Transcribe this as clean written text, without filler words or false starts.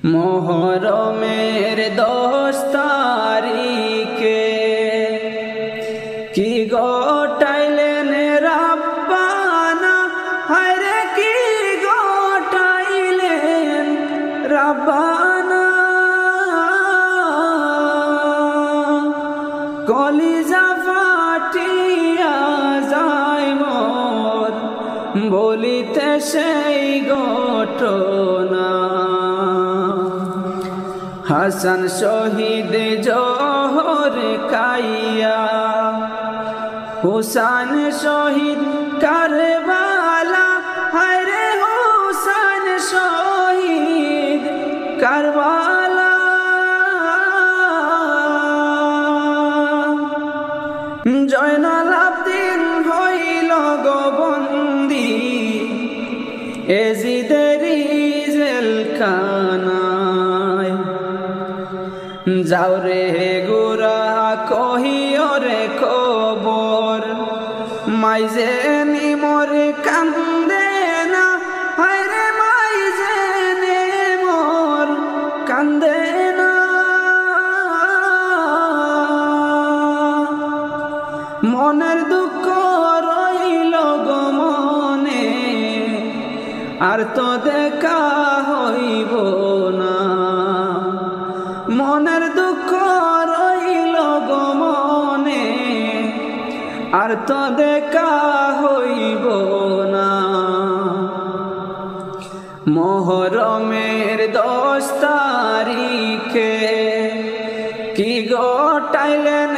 মোহরমের 10 তারিখে কি গোটাইলেন রাব্বানা, হায়রে কি গোটাইলেন রাব্বানা। কলিজা ফাটিয়া যায় মোর বলিতে সেই ঘটনা। হাসান শহীদ জোহর খাইয়া, হুসাইন শহীদ কারবালা, হায়রে হুসাইন শহীদ কারবালা। জয়নাল আবদিন হইল গো বন্দী এজিদের জেলখানায়। যাও রে গোরা কহিও রে খবর, মাইজে নিমর কান্দে না, হায়রে মাইজে নিমর কান্দে না। মনের দুঃখ রইল গো মনে, আর তো দেখা হইব না। মনের দুঃখ রইল গো মনে, আর তো দেখা হইব না। মোহরমের 10 তারিখে কি গোটাইলেন